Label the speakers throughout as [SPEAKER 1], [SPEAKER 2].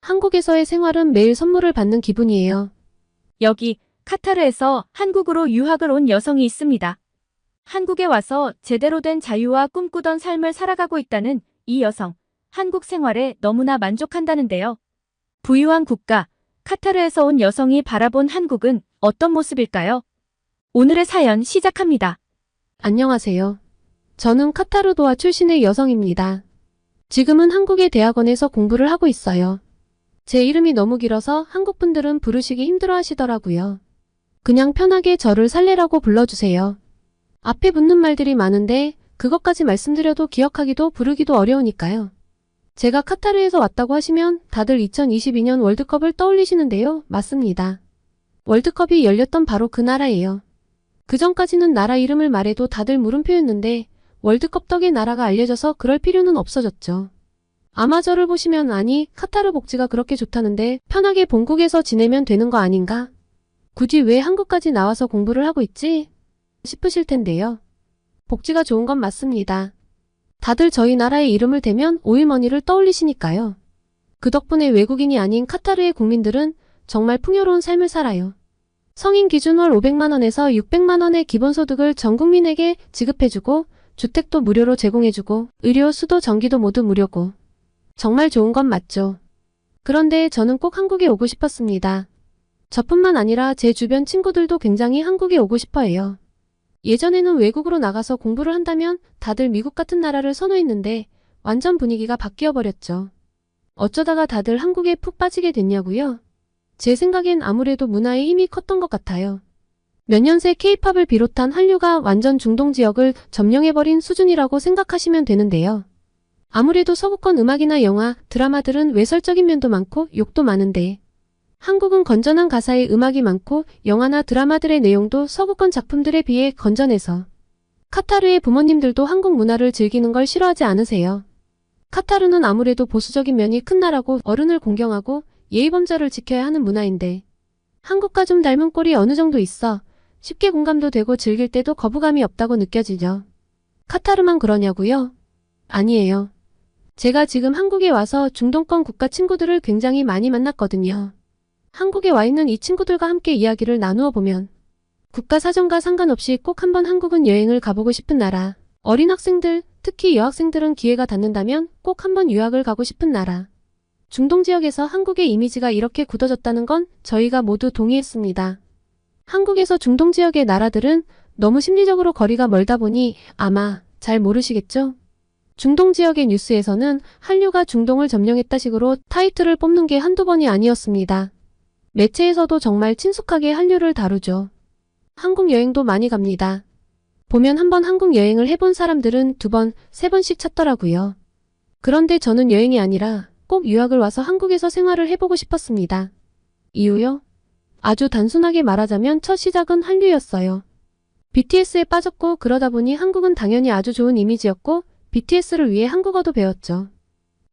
[SPEAKER 1] 한국에서의 생활은 매일 선물을 받는 기분이에요.
[SPEAKER 2] 여기 카타르에서 한국으로 유학을 온 여성이 있습니다. 한국에 와서 제대로 된 자유와 꿈꾸던 삶을 살아가고 있다는 이 여성. 한국 생활에 너무나 만족한다는데요. 부유한 국가, 카타르에서 온 여성이 바라본 한국은 어떤 모습일까요? 오늘의 사연 시작합니다.
[SPEAKER 1] 안녕하세요. 저는 카타르 도하 출신의 여성입니다. 지금은 한국의 대학원에서 공부를 하고 있어요. 제 이름이 너무 길어서 한국 분들은 부르시기 힘들어 하시더라고요. 그냥 편하게 저를 살레라고 불러주세요. 앞에 붙는 말들이 많은데 그것까지 말씀드려도 기억하기도 부르기도 어려우니까요. 제가 카타르에서 왔다고 하시면 다들 2022년 월드컵을 떠올리시는데요. 맞습니다. 월드컵이 열렸던 바로 그 나라예요. 그전까지는 나라 이름을 말해도 다들 물음표였는데 월드컵 덕에 나라가 알려져서 그럴 필요는 없어졌죠. 아마 저를 보시면 아니 카타르 복지가 그렇게 좋다는데 편하게 본국에서 지내면 되는 거 아닌가? 굳이 왜 한국까지 나와서 공부를 하고 있지? 싶으실 텐데요. 복지가 좋은 건 맞습니다. 다들 저희 나라의 이름을 대면 오일머니를 떠올리시니까요. 그 덕분에 외국인이 아닌 카타르의 국민들은 정말 풍요로운 삶을 살아요. 성인 기준 월 500만원에서 600만원의 기본소득을 전 국민에게 지급해주고 주택도 무료로 제공해주고 의료, 수도, 전기도 모두 무료고 정말 좋은 건 맞죠. 그런데 저는 꼭 한국에 오고 싶었습니다. 저뿐만 아니라 제 주변 친구들도 굉장히 한국에 오고 싶어 해요. 예전에는 외국으로 나가서 공부를 한다면 다들 미국 같은 나라를 선호했는데 완전 분위기가 바뀌어 버렸죠. 어쩌다가 다들 한국에 푹 빠지게 됐냐고요? 제 생각엔 아무래도 문화의 힘이 컸던 것 같아요. 몇 년 새 K-팝을 비롯한 한류가 완전 중동 지역을 점령해버린 수준이라고 생각하시면 되는데요. 아무래도 서구권 음악이나 영화, 드라마들은 외설적인 면도 많고 욕도 많은데 한국은 건전한 가사의 음악이 많고 영화나 드라마들의 내용도 서구권 작품들에 비해 건전해서 카타르의 부모님들도 한국 문화를 즐기는 걸 싫어하지 않으세요. 카타르는 아무래도 보수적인 면이 큰 나라고 어른을 공경하고 예의범절을 지켜야 하는 문화인데 한국과 좀 닮은 꼴이 어느 정도 있어 쉽게 공감도 되고 즐길 때도 거부감이 없다고 느껴지죠. 카타르만 그러냐고요? 아니에요. 제가 지금 한국에 와서 중동권 국가 친구들을 굉장히 많이 만났거든요. 한국에 와 있는 이 친구들과 함께 이야기를 나누어 보면 국가 사정과 상관없이 꼭 한번 한국은 여행을 가보고 싶은 나라, 어린 학생들, 특히 여학생들은 기회가 닿는다면 꼭 한번 유학을 가고 싶은 나라. 중동 지역에서 한국의 이미지가 이렇게 굳어졌다는 건 저희가 모두 동의했습니다. 한국에서 중동 지역의 나라들은 너무 심리적으로 거리가 멀다 보니 아마 잘 모르시겠죠? 중동 지역의 뉴스에서는 한류가 중동을 점령했다 식으로 타이틀을 뽑는 게 한두 번이 아니었습니다. 매체에서도 정말 친숙하게 한류를 다루죠. 한국 여행도 많이 갑니다. 보면 한번 한국 여행을 해본 사람들은 2번, 3번씩 찾더라고요. 그런데 저는 여행이 아니라 꼭 유학을 와서 한국에서 생활을 해보고 싶었습니다. 이유요? 아주 단순하게 말하자면 첫 시작은 한류였어요. BTS에 빠졌고 그러다 보니 한국은 당연히 아주 좋은 이미지였고 BTS를 위해 한국어도 배웠죠.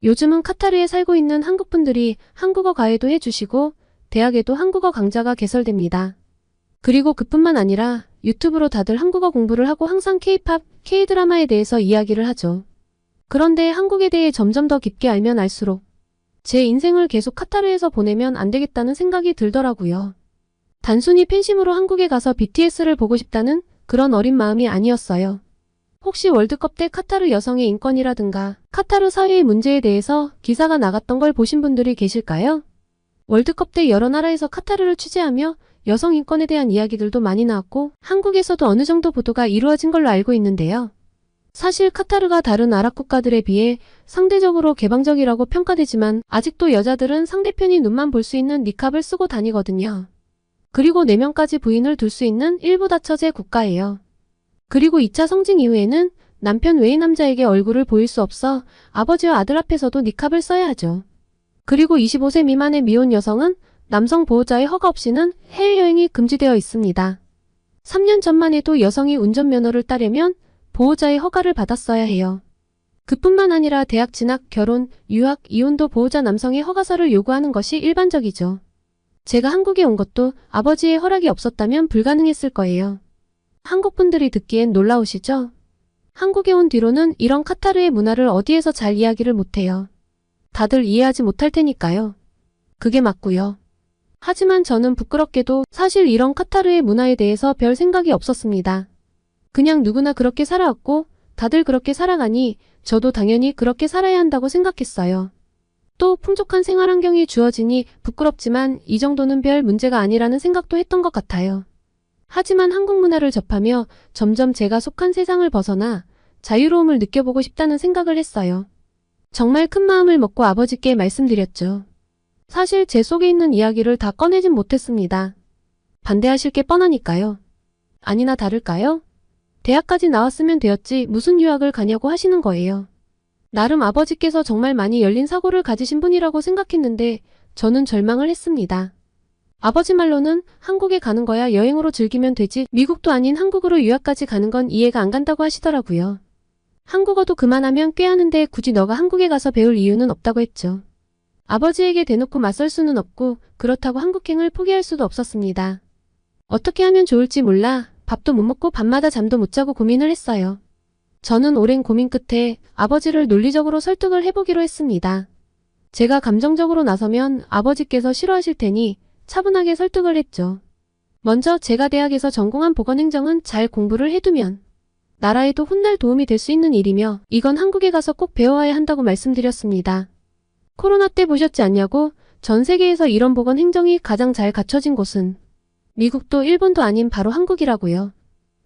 [SPEAKER 1] 요즘은 카타르에 살고 있는 한국분들이 한국어 과외도 해주시고 대학에도 한국어 강좌가 개설됩니다. 그리고 그뿐만 아니라 유튜브로 다들 한국어 공부를 하고 항상 K-팝, K-드라마에 대해서 이야기를 하죠. 그런데 한국에 대해 점점 더 깊게 알면 알수록 제 인생을 계속 카타르에서 보내면 안 되겠다는 생각이 들더라고요. 단순히 팬심으로 한국에 가서 BTS를 보고 싶다는 그런 어린 마음이 아니었어요. 혹시 월드컵 때 카타르 여성의 인권이라든가 카타르 사회의 문제에 대해서 기사가 나갔던 걸 보신 분들이 계실까요? 월드컵 때 여러 나라에서 카타르를 취재하며 여성 인권에 대한 이야기들도 많이 나왔고 한국에서도 어느 정도 보도가 이루어진 걸로 알고 있는데요. 사실 카타르가 다른 아랍 국가들에 비해 상대적으로 개방적이라고 평가되지만 아직도 여자들은 상대편이 눈만 볼 수 있는 니캅을 쓰고 다니거든요. 그리고 4명까지 부인을 둘 수 있는 일부 다처제 국가예요. 그리고 2차 성징 이후에는 남편 외의 남자에게 얼굴을 보일 수 없어 아버지와 아들 앞에서도 니캅을 써야 하죠. 그리고 25세 미만의 미혼 여성은 남성 보호자의 허가 없이는 해외여행이 금지되어 있습니다. 3년 전만 해도 여성이 운전면허를 따려면 보호자의 허가를 받았어야 해요. 그뿐만 아니라 대학 진학, 결혼, 유학, 이혼도 보호자 남성의 허가서를 요구하는 것이 일반적이죠. 제가 한국에 온 것도 아버지의 허락이 없었다면 불가능했을 거예요. 한국 분들이 듣기엔 놀라우시죠? 한국에 온 뒤로는 이런 카타르의 문화를 어디에서 잘 이야기를 못해요. 다들 이해하지 못할 테니까요. 그게 맞고요. 하지만 저는 부끄럽게도 사실 이런 카타르의 문화에 대해서 별 생각이 없었습니다. 그냥 누구나 그렇게 살아왔고 다들 그렇게 살아가니 저도 당연히 그렇게 살아야 한다고 생각했어요. 또 풍족한 생활 환경이 주어지니 부끄럽지만 이 정도는 별 문제가 아니라는 생각도 했던 것 같아요. 하지만 한국 문화를 접하며 점점 제가 속한 세상을 벗어나 자유로움을 느껴보고 싶다는 생각을 했어요. 정말 큰 마음을 먹고 아버지께 말씀드렸죠. 사실 제 속에 있는 이야기를 다 꺼내진 못했습니다. 반대하실 게 뻔하니까요. 아니나 다를까요? 대학까지 나왔으면 되었지 무슨 유학을 가냐고 하시는 거예요. 나름 아버지께서 정말 많이 열린 사고를 가지신 분이라고 생각했는데 저는 절망을 했습니다. 아버지 말로는 한국에 가는 거야 여행으로 즐기면 되지 미국도 아닌 한국으로 유학까지 가는 건 이해가 안 간다고 하시더라고요. 한국어도 그만하면 꽤 하는데 굳이 너가 한국에 가서 배울 이유는 없다고 했죠. 아버지에게 대놓고 맞설 수는 없고 그렇다고 한국행을 포기할 수도 없었습니다. 어떻게 하면 좋을지 몰라 밥도 못 먹고 밤마다 잠도 못 자고 고민을 했어요. 저는 오랜 고민 끝에 아버지를 논리적으로 설득을 해보기로 했습니다. 제가 감정적으로 나서면 아버지께서 싫어하실 테니 차분하게 설득을 했죠. 먼저 제가 대학에서 전공한 보건행정은 잘 공부를 해두면 나라에도 훗날 도움이 될 수 있는 일이며 이건 한국에 가서 꼭 배워야 한다고 말씀드렸습니다. 코로나 때 보셨지 않냐고 전 세계에서 이런 보건행정이 가장 잘 갖춰진 곳은 미국도 일본도 아닌 바로 한국이라고요.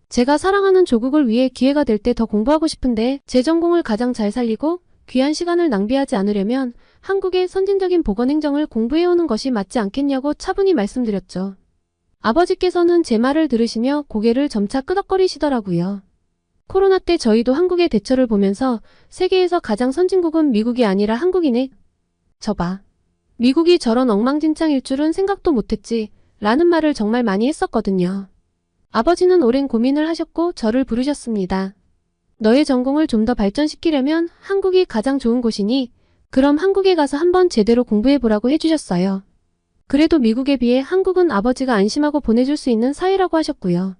[SPEAKER 1] 제가 사랑하는 조국을 위해 기회가 될 때 더 공부하고 싶은데 제 전공을 가장 잘 살리고 귀한 시간을 낭비하지 않으려면 한국의 선진적인 보건행정을 공부해오는 것이 맞지 않겠냐고 차분히 말씀드렸죠. 아버지께서는 제 말을 들으시며 고개를 점차 끄덕거리시더라고요. 코로나 때 저희도 한국의 대처를 보면서 세계에서 가장 선진국은 미국이 아니라 한국이네. 저봐. 미국이 저런 엉망진창일 줄은 생각도 못했지 라는 말을 정말 많이 했었거든요. 아버지는 오랜 고민을 하셨고 저를 부르셨습니다. 너의 전공을 좀 더 발전시키려면 한국이 가장 좋은 곳이니 그럼 한국에 가서 한번 제대로 공부해보라고 해주셨어요. 그래도 미국에 비해 한국은 아버지가 안심하고 보내줄 수 있는 사회라고 하셨고요.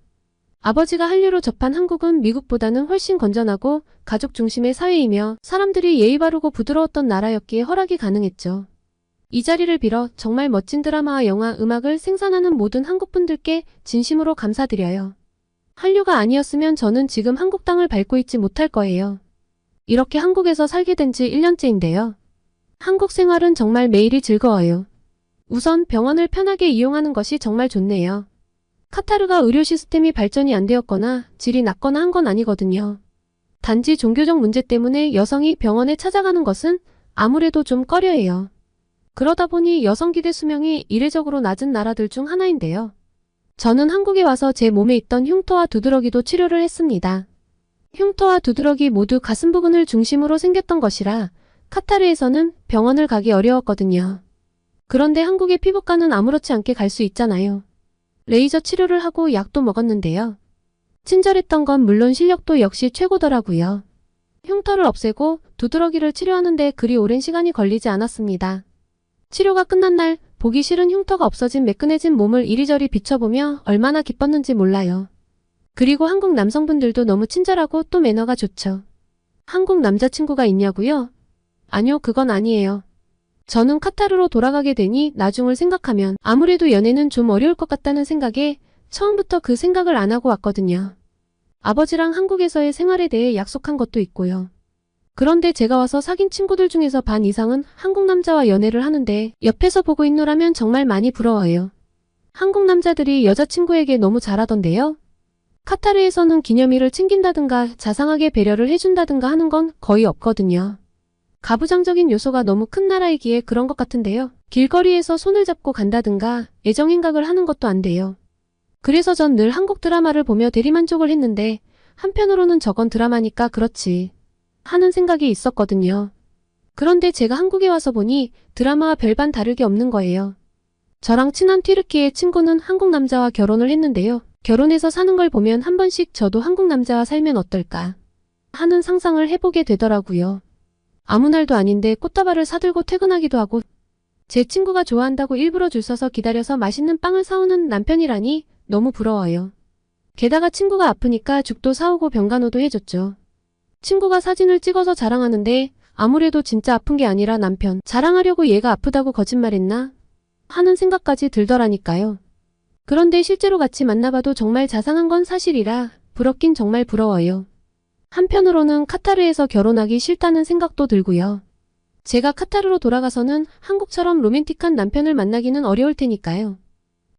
[SPEAKER 1] 아버지가 한류로 접한 한국은 미국보다는 훨씬 건전하고 가족 중심의 사회이며 사람들이 예의 바르고 부드러웠던 나라였기에 허락이 가능했죠. 이 자리를 빌어 정말 멋진 드라마와 영화, 음악을 생산하는 모든 한국분들께 진심으로 감사드려요. 한류가 아니었으면 저는 지금 한국 땅을 밟고 있지 못할 거예요. 이렇게 한국에서 살게 된 지 1년째인데요. 한국 생활은 정말 매일이 즐거워요. 우선 병원을 편하게 이용하는 것이 정말 좋네요. 카타르가 의료 시스템이 발전이 안 되었거나 질이 낮거나 한 건 아니거든요. 단지 종교적 문제 때문에 여성이 병원에 찾아가는 것은 아무래도 좀 꺼려해요. 그러다 보니 여성 기대 수명이 이례적으로 낮은 나라들 중 하나인데요. 저는 한국에 와서 제 몸에 있던 흉터와 두드러기도 치료를 했습니다. 흉터와 두드러기 모두 가슴 부근을 중심으로 생겼던 것이라 카타르에서는 병원을 가기 어려웠거든요. 그런데 한국의 피부과는 아무렇지 않게 갈 수 있잖아요. 레이저 치료를 하고 약도 먹었는데요. 친절했던 건 물론 실력도 역시 최고더라고요. 흉터를 없애고 두드러기를 치료하는데 그리 오랜 시간이 걸리지 않았습니다. 치료가 끝난 날 보기 싫은 흉터가 없어진 매끈해진 몸을 이리저리 비춰보며 얼마나 기뻤는지 몰라요. 그리고 한국 남성분들도 너무 친절하고 또 매너가 좋죠. 한국 남자친구가 있냐고요? 아니요, 그건 아니에요. 저는 카타르로 돌아가게 되니 나중을 생각하면 아무래도 연애는 좀 어려울 것 같다는 생각에 처음부터 그 생각을 안 하고 왔거든요. 아버지랑 한국에서의 생활에 대해 약속한 것도 있고요. 그런데 제가 와서 사귄 친구들 중에서 반 이상은 한국 남자와 연애를 하는데 옆에서 보고 있노라면 정말 많이 부러워요. 한국 남자들이 여자친구에게 너무 잘하던데요. 카타르에서는 기념일을 챙긴다든가 자상하게 배려를 해준다든가 하는 건 거의 없거든요. 가부장적인 요소가 너무 큰 나라이기에 그런 것 같은데요. 길거리에서 손을 잡고 간다든가 애정행각을 하는 것도 안 돼요. 그래서 전 늘 한국 드라마를 보며 대리만족을 했는데 한편으로는 저건 드라마니까 그렇지 하는 생각이 있었거든요. 그런데 제가 한국에 와서 보니 드라마와 별반 다를 게 없는 거예요. 저랑 친한 튀르키예 친구는 한국 남자와 결혼을 했는데요. 결혼해서 사는 걸 보면 한 번씩 저도 한국 남자와 살면 어떨까 하는 상상을 해보게 되더라고요. 아무 날도 아닌데 꽃다발을 사들고 퇴근하기도 하고 제 친구가 좋아한다고 일부러 줄 서서 기다려서 맛있는 빵을 사오는 남편이라니 너무 부러워요. 게다가 친구가 아프니까 죽도 사오고 병간호도 해줬죠. 친구가 사진을 찍어서 자랑하는데 아무래도 진짜 아픈 게 아니라 남편 자랑하려고 얘가 아프다고 거짓말했나? 하는 생각까지 들더라니까요. 그런데 실제로 같이 만나봐도 정말 자상한 건 사실이라 부럽긴 정말 부러워요. 한편으로는 카타르에서 결혼하기 싫다는 생각도 들고요. 제가 카타르로 돌아가서는 한국처럼 로맨틱한 남편을 만나기는 어려울 테니까요.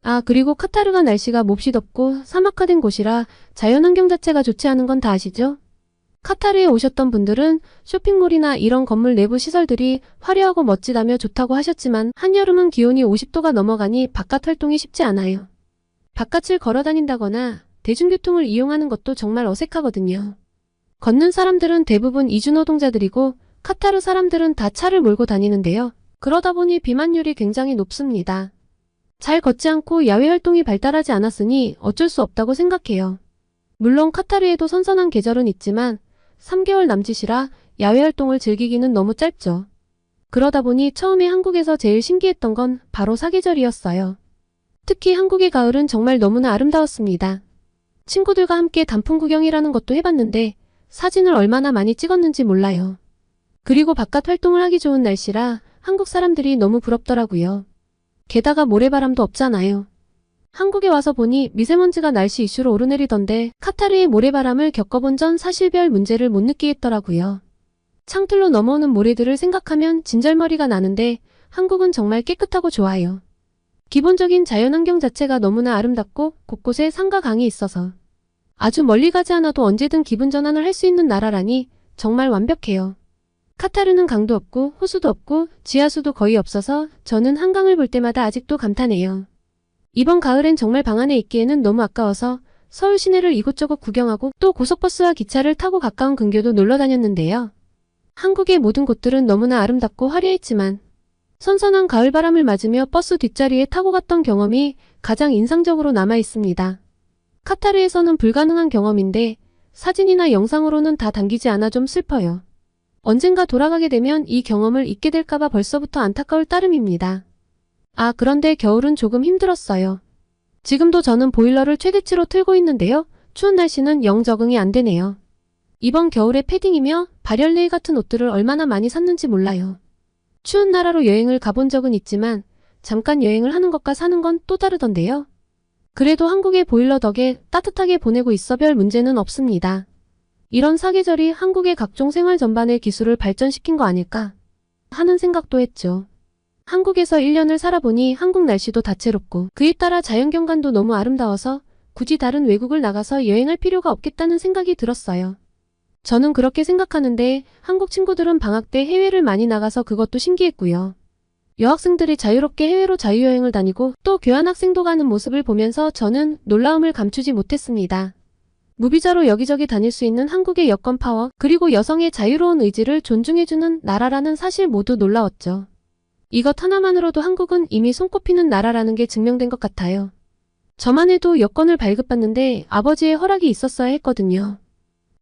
[SPEAKER 1] 아, 그리고 카타르가 날씨가 몹시 덥고 사막화된 곳이라 자연환경 자체가 좋지 않은 건 다 아시죠? 카타르에 오셨던 분들은 쇼핑몰이나 이런 건물 내부 시설들이 화려하고 멋지다며 좋다고 하셨지만 한여름은 기온이 50도가 넘어가니 바깥 활동이 쉽지 않아요. 바깥을 걸어 다닌다거나 대중교통을 이용하는 것도 정말 어색하거든요. 걷는 사람들은 대부분 이주노동자들이고 카타르 사람들은 다 차를 몰고 다니는데요. 그러다 보니 비만율이 굉장히 높습니다. 잘 걷지 않고 야외 활동이 발달하지 않았으니 어쩔 수 없다고 생각해요. 물론 카타르에도 선선한 계절은 있지만 3개월 남짓이라 야외 활동을 즐기기는 너무 짧죠. 그러다 보니 처음에 한국에서 제일 신기했던 건 바로 사계절이었어요. 특히 한국의 가을은 정말 너무나 아름다웠습니다. 친구들과 함께 단풍 구경이라는 것도 해봤는데 사진을 얼마나 많이 찍었는지 몰라요. 그리고 바깥 활동을 하기 좋은 날씨라 한국 사람들이 너무 부럽더라고요. 게다가 모래바람도 없잖아요. 한국에 와서 보니 미세먼지가 날씨 이슈로 오르내리던데 카타르의 모래바람을 겪어본 전 사실 별 문제를 못 느끼겠더라고요. 창틀로 넘어오는 모래들을 생각하면 진절머리가 나는데 한국은 정말 깨끗하고 좋아요. 기본적인 자연환경 자체가 너무나 아름답고 곳곳에 산과 강이 있어서 아주 멀리 가지 않아도 언제든 기분 전환을 할 수 있는 나라라니 정말 완벽해요. 카타르는 강도 없고 호수도 없고 지하수도 거의 없어서 저는 한강을 볼 때마다 아직도 감탄해요. 이번 가을엔 정말 방 안에 있기에는 너무 아까워서 서울 시내를 이곳저곳 구경하고 또 고속버스와 기차를 타고 가까운 근교도 놀러 다녔는데요. 한국의 모든 곳들은 너무나 아름답고 화려했지만 선선한 가을바람을 맞으며 버스 뒷자리에 타고 갔던 경험이 가장 인상적으로 남아 있습니다. 카타르에서는 불가능한 경험인데 사진이나 영상으로는 다 담기지 않아 좀 슬퍼요. 언젠가 돌아가게 되면 이 경험을 잊게 될까봐 벌써부터 안타까울 따름입니다. 아, 그런데 겨울은 조금 힘들었어요. 지금도 저는 보일러를 최대치로 틀고 있는데요. 추운 날씨는 영 적응이 안 되네요. 이번 겨울에 패딩이며 발열레이 같은 옷들을 얼마나 많이 샀는지 몰라요. 추운 나라로 여행을 가본 적은 있지만 잠깐 여행을 하는 것과 사는 건 또 다르던데요. 그래도 한국의 보일러 덕에 따뜻하게 보내고 있어 별 문제는 없습니다. 이런 사계절이 한국의 각종 생활 전반의 기술을 발전시킨 거 아닐까 하는 생각도 했죠. 한국에서 1년을 살아보니 한국 날씨도 다채롭고 그에 따라 자연경관도 너무 아름다워서 굳이 다른 외국을 나가서 여행할 필요가 없겠다는 생각이 들었어요. 저는 그렇게 생각하는데 한국 친구들은 방학 때 해외를 많이 나가서 그것도 신기했고요. 여학생들이 자유롭게 해외로 자유여행을 다니고 또 교환학생도 가는 모습을 보면서 저는 놀라움을 감추지 못했습니다. 무비자로 여기저기 다닐 수 있는 한국의 여권 파워 그리고 여성의 자유로운 의지를 존중해주는 나라라는 사실 모두 놀라웠죠. 이것 하나만으로도 한국은 이미 손꼽히는 나라라는 게 증명된 것 같아요. 저만 해도 여권을 발급받는데 아버지의 허락이 있었어야 했거든요.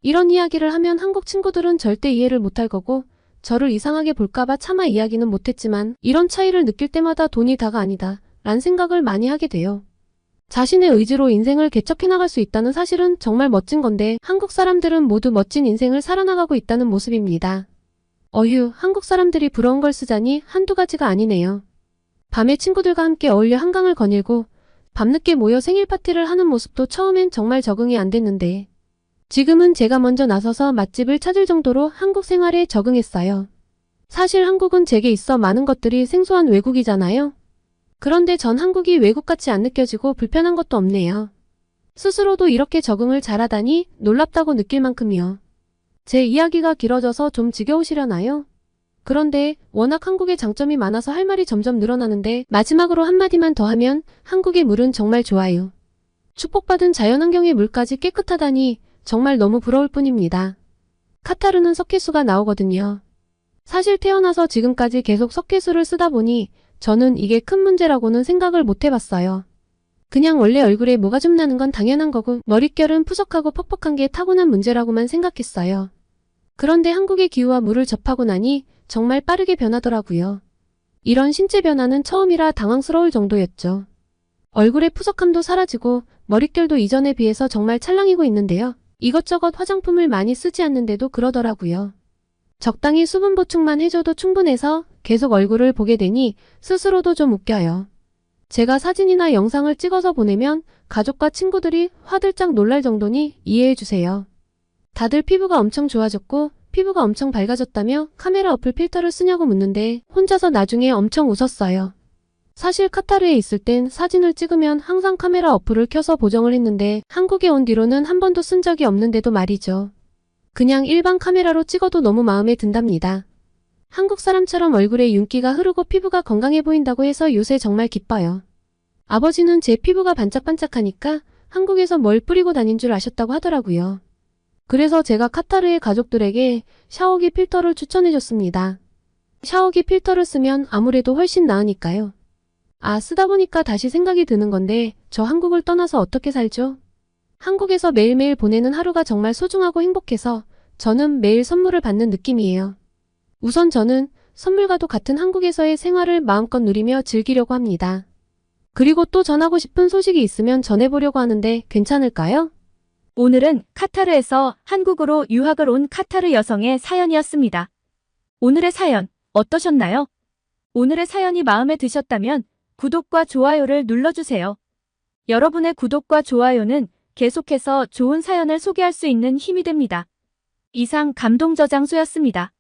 [SPEAKER 1] 이런 이야기를 하면 한국 친구들은 절대 이해를 못할 거고 저를 이상하게 볼까봐 차마 이야기는 못했지만 이런 차이를 느낄 때마다 돈이 다가 아니다 란 생각을 많이 하게 돼요. 자신의 의지로 인생을 개척해 나갈 수 있다는 사실은 정말 멋진 건데 한국 사람들은 모두 멋진 인생을 살아나가고 있다는 모습입니다. 어휴, 한국 사람들이 부러운 걸 쓰자니 한두 가지가 아니네요. 밤에 친구들과 함께 어울려 한강을 거닐고 밤늦게 모여 생일 파티를 하는 모습도 처음엔 정말 적응이 안 됐는데 지금은 제가 먼저 나서서 맛집을 찾을 정도로 한국 생활에 적응했어요. 사실 한국은 제게 있어 많은 것들이 생소한 외국이잖아요. 그런데 전 한국이 외국 같이 안 느껴지고 불편한 것도 없네요. 스스로도 이렇게 적응을 잘하다니 놀랍다고 느낄 만큼이요. 제 이야기가 길어져서 좀 지겨우시려나요? 그런데 워낙 한국의 장점이 많아서 할 말이 점점 늘어나는데 마지막으로 한마디만 더 하면 한국의 물은 정말 좋아요. 축복받은 자연환경의 물까지 깨끗하다니 정말 너무 부러울 뿐입니다. 카타르는 석회수가 나오거든요. 사실 태어나서 지금까지 계속 석회수를 쓰다 보니 저는 이게 큰 문제라고는 생각을 못 해봤어요. 그냥 원래 얼굴에 뭐가 좀 나는 건 당연한 거고 머릿결은 푸석하고 퍽퍽한 게 타고난 문제라고만 생각했어요. 그런데 한국의 기후와 물을 접하고 나니 정말 빠르게 변하더라고요. 이런 신체 변화는 처음이라 당황스러울 정도였죠. 얼굴의 푸석함도 사라지고 머릿결도 이전에 비해서 정말 찰랑이고 있는데요. 이것저것 화장품을 많이 쓰지 않는데도 그러더라고요. 적당히 수분 보충만 해줘도 충분해서 계속 얼굴을 보게 되니 스스로도 좀 웃겨요. 제가 사진이나 영상을 찍어서 보내면 가족과 친구들이 화들짝 놀랄 정도니 이해해 주세요. 다들 피부가 엄청 좋아졌고 피부가 엄청 밝아졌다며 카메라 어플 필터를 쓰냐고 묻는데 혼자서 나중에 엄청 웃었어요. 사실 카타르에 있을 땐 사진을 찍으면 항상 카메라 어플을 켜서 보정을 했는데 한국에 온 뒤로는 한 번도 쓴 적이 없는데도 말이죠. 그냥 일반 카메라로 찍어도 너무 마음에 든답니다. 한국 사람처럼 얼굴에 윤기가 흐르고 피부가 건강해 보인다고 해서 요새 정말 기뻐요. 아버지는 제 피부가 반짝반짝하니까 한국에서 뭘 뿌리고 다닌 줄 아셨다고 하더라고요. 그래서 제가 카타르의 가족들에게 샤워기 필터를 추천해줬습니다. 샤워기 필터를 쓰면 아무래도 훨씬 나으니까요. 아, 쓰다 보니까 다시 생각이 드는 건데 저 한국을 떠나서 어떻게 살죠? 한국에서 매일매일 보내는 하루가 정말 소중하고 행복해서 저는 매일 선물을 받는 느낌이에요. 우선 저는 선물과도 같은 한국에서의 생활을 마음껏 누리며 즐기려고 합니다. 그리고 또 전하고 싶은 소식이 있으면 전해보려고 하는데 괜찮을까요?
[SPEAKER 2] 오늘은 카타르에서 한국으로 유학을 온 카타르 여성의 사연이었습니다. 오늘의 사연 어떠셨나요? 오늘의 사연이 마음에 드셨다면 구독과 좋아요를 눌러주세요. 여러분의 구독과 좋아요는 계속해서 좋은 사연을 소개할 수 있는 힘이 됩니다. 이상 감동저장소였습니다.